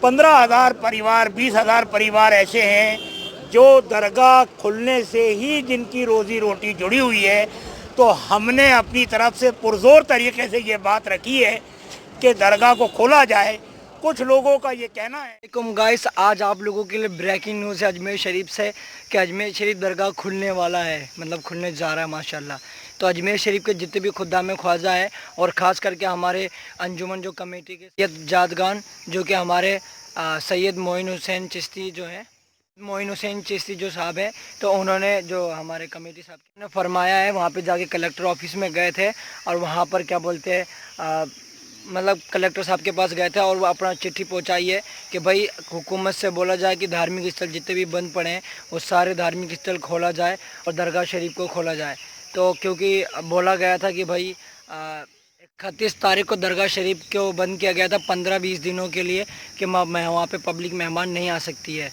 15,000 परिवार, 20,000 परिवार ऐसे हैं जो दरगाह खुलने से ही जिनकी रोज़ी रोटी जुड़ी हुई है। तो हमने अपनी तरफ से पुरज़ोर तरीके से ये बात रखी है कि दरगाह को खोला जाए। कुछ लोगों का ये कहना है। गाइस, आज आप लोगों के लिए ब्रेकिंग न्यूज़ है अजमेर शरीफ से कि अजमेर शरीफ दरगाह खुलने वाला है, मतलब खुलने जा रहा है माशाल्लाह। तो अजमेर शरीफ के जितने भी खुद्दाम ख्वाजा है और ख़ास करके हमारे अंजुमन जो कमेटी के सैयद जादगान, जो कि हमारे सैयद मोइन हुसैन चिश्ती जो है, मोइन हुसैन चिश्ती जो साहब है, तो उन्होंने जो हमारे कमेटी साहब ने फरमाया है, वहाँ पे जाके कलेक्टर ऑफिस में गए थे और वहाँ पर क्या बोलते हैं मतलब कलेक्टर साहब के पास गए थे और वो अपना चिट्ठी पहुंचाई है कि भाई हुकूमत से बोला जाए कि धार्मिक स्थल जितने भी बंद पड़े हैं वो सारे धार्मिक स्थल खोला जाए और दरगाह शरीफ को खोला जाए। तो क्योंकि बोला गया था कि भाई 31 तारीख को दरगाह शरीफ को बंद किया गया था 15-20 दिनों के लिए कि वहाँ पे पब्लिक मेहमान नहीं आ सकती है।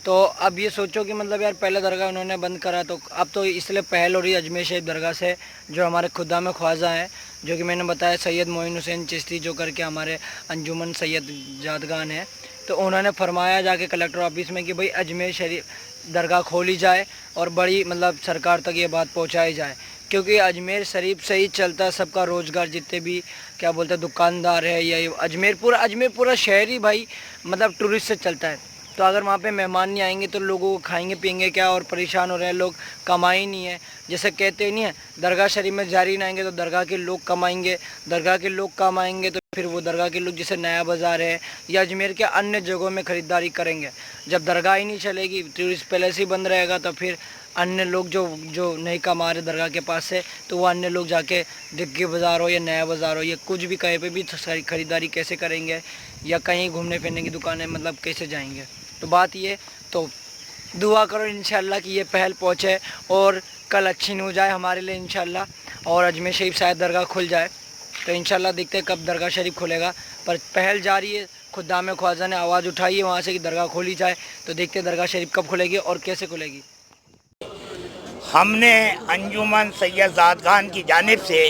तो अब ये सोचो कि मतलब यार पहले दरगाह उन्होंने बंद करा, तो अब तो इसलिए पहल हो रही है अजमेर शरीफ दरगाह से जो हमारे खुदाम ख्वाजा हैं, जो कि मैंने बताया सैयद मोइन हुसैन चिश्ती जो करके हमारे अंजुमन सैयद जादगान है। तो उन्होंने फरमाया जाके कलेक्टर ऑफिस में कि भाई अजमेर शरीफ दरगाह खोली जाए और बड़ी मतलब सरकार तक ये बात पहुँचाई जाए, क्योंकि अजमेर शरीफ से ही चलता है सबका रोज़गार। जितने भी क्या बोलते हैं दुकानदार है या अजमेर पूरा शहर ही भाई मतलब टूरिस्ट से चलता है। तो अगर वहाँ पे मेहमान नहीं आएंगे तो लोगों को खाएंगे पिएंगे क्या, और परेशान हो रहे हैं लोग, कमाई नहीं है। जैसे कहते नहीं है दरगाह शरीफ में जारी नहीं आएंगे तो दरगाह के लोग कमाएंगे, दरगाह के लोग कमाएंगे तो फिर वो दरगाह के लोग जैसे नया बाज़ार है या अजमेर के अन्य जगहों में ख़रीदारी करेंगे। जब दरगाह ही नहीं चलेगी, टूरिस्ट पैलेस ही बंद रहेगा, तो फिर अन्य लोग जो नहीं कमा रहे दरगाह के पास से, तो वो अन्य लोग जाके दिग्गी बाज़ार हो या नया बाज़ार हो या कुछ भी कहीं पे भी ख़रीदारी कैसे करेंगे, या कहीं घूमने फिरने की दुकानें मतलब कैसे जाएंगे। तो बात ये, तो दुआ करो इंशाल्लाह कि ये पहल पहुँचे और कल अच्छी न्यूज़ आए हमारे लिए इंशाल्लाह, और अजमेर शरीफ शायद दरगाह खुल जाए। तो इंशाल्लाह देखते हैं कब दरगाह शरीफ खुलेगा, पर पहल जारी है। खुदाम ख्वाजा ने आवाज़ उठाई है वहाँ से कि दरगाह खोली जाए। तो देखते हैं दरगाह शरीफ कब खुलेगी और कैसे खुलेगी। हमने अंजुमन सैयद जादगान की जानिब से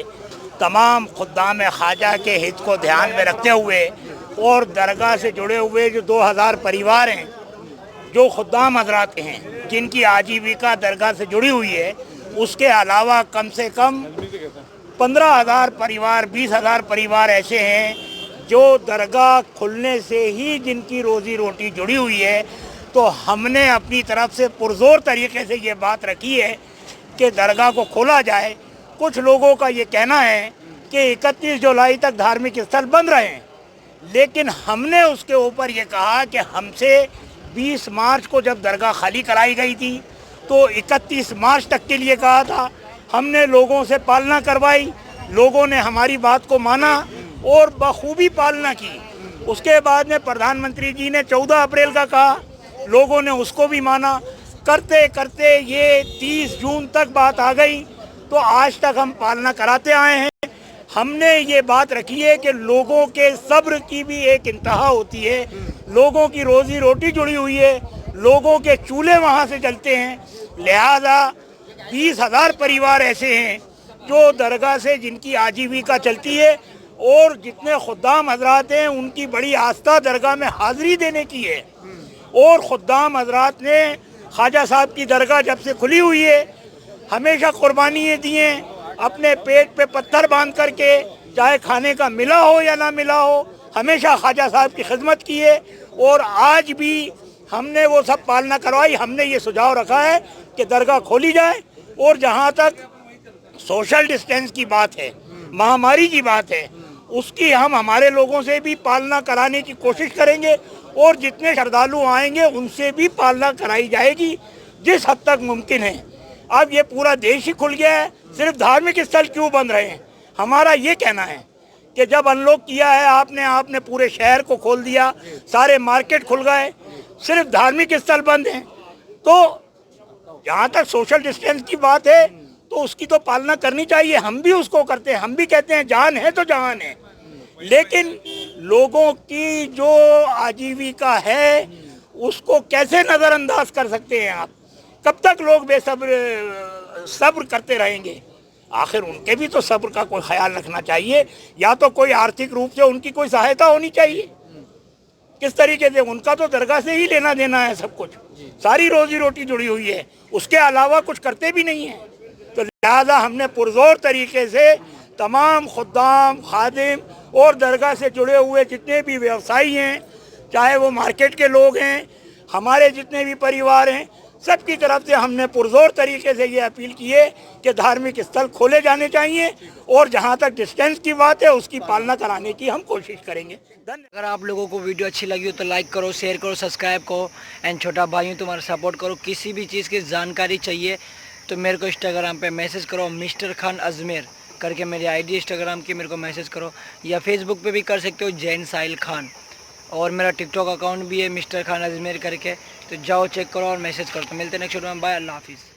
तमाम खुद्दाम ख्वाजा के हित को ध्यान में रखते हुए और दरगाह से जुड़े हुए जो 2,000 परिवार हैं, जो खुद्दाम हजरात हैं जिनकी आजीविका दरगाह से जुड़ी हुई है, उसके अलावा कम से कम 15,000 परिवार, 20,000 परिवार ऐसे हैं जो दरगाह खुलने से ही जिनकी रोज़ी रोटी जुड़ी हुई है। तो हमने अपनी तरफ से पुरज़ोर तरीके से ये बात रखी है कि दरगाह को खोला जाए। कुछ लोगों का ये कहना है कि 31 जुलाई तक धार्मिक स्थल बंद रहे हैं, लेकिन हमने उसके ऊपर ये कहा कि हमसे 20 मार्च को जब दरगाह खाली कराई गई थी तो 31 मार्च तक के लिए कहा था। हमने लोगों से पालना करवाई, लोगों ने हमारी बात को माना और बखूबी पालना की। उसके बाद में प्रधानमंत्री जी ने 14 अप्रैल का कहा, लोगों ने उसको भी माना। करते करते ये 30 जून तक बात आ गई, तो आज तक हम पालना कराते आए हैं। हमने ये बात रखी है कि लोगों के सब्र की भी एक इंतहा होती है, लोगों की रोज़ी रोटी जुड़ी हुई है, लोगों के चूल्हे वहाँ से जलते हैं। लिहाजा 20,000 परिवार ऐसे हैं जो दरगाह से जिनकी आजीविका चलती है, और जितने खुद्दाम हजरात हैं उनकी बड़ी आस्था दरगाह में हाज़िरी देने की है। और खुद्दाम हजरात ने ख्वाजा साहब की दरगाह जब से खुली हुई है हमेशा कुर्बानियाँ दी हैं, अपने पेट पे पत्थर बांध करके, चाहे खाने का मिला हो या ना मिला हो, हमेशा ख्वाजा साहब की खिदमत की है। और आज भी हमने वो सब पालना करवाई। हमने ये सुझाव रखा है कि दरगाह खोली जाए, और जहाँ तक सोशल डिस्टेंस की बात है, महामारी की बात है, उसकी हम हमारे लोगों से भी पालना कराने की कोशिश करेंगे, और जितने श्रद्धालु आएंगे उनसे भी पालना कराई जाएगी जिस हद तक मुमकिन है। अब ये पूरा देश ही खुल गया है, सिर्फ धार्मिक स्थल क्यों बंद रहे हैं? हमारा ये कहना है कि जब अनलॉक किया है आपने पूरे शहर को खोल दिया, सारे मार्केट खुल गए, सिर्फ धार्मिक स्थल बंद हैं। तो जहाँ तक सोशल डिस्टेंस की बात है तो उसकी तो पालना करनी चाहिए, हम भी उसको करते हैं। हम भी कहते हैं जान है तो जहान है, लेकिन लोगों की जो आजीविका है उसको कैसे नज़रअंदाज कर सकते हैं आप? कब तक लोग सब्र करते रहेंगे? आखिर उनके भी तो सब्र का कोई ख्याल रखना चाहिए, या तो कोई आर्थिक रूप से उनकी कोई सहायता होनी चाहिए। किस तरीके से, उनका तो दरगाह से ही लेना देना है सब कुछ, सारी रोजी रोटी जुड़ी हुई है, उसके अलावा कुछ करते भी नहीं है। तो लिहाजा हमने पुरजोर तरीके से तमाम खुद्दाम, खादिम और दरगाह से जुड़े हुए जितने भी व्यवसायी हैं, चाहे वो मार्केट के लोग हैं, हमारे जितने भी परिवार हैं, सबकी तरफ से हमने पुरजोर तरीके से ये अपील की है कि धार्मिक स्थल खोले जाने चाहिए और जहाँ तक डिस्टेंस की बात है उसकी पालना कराने की हम कोशिश करेंगे। धन्यवाद। अगर आप लोगों को वीडियो अच्छी लगी हो तो लाइक करो, शेयर करो, सब्सक्राइब करो एंड छोटा भाइयों तुम्हारा सपोर्ट करो। किसी भी चीज़ की जानकारी चाहिए तो मेरे को इंस्टाग्राम पे मैसेज करो, मिस्टर खान अजमेर करके मेरी आईडी इंस्टाग्राम की, मेरे को मैसेज करो, या फेसबुक पे भी कर सकते हो जैन साहिल खान, और मेरा टिकटॉक अकाउंट भी है मिस्टर खान अजमेर करके, तो जाओ चेक करो और मैसेज करो। तो मिलते हैं नेक्स्ट वीडियो में, बाय, अल्लाह हाफिज़।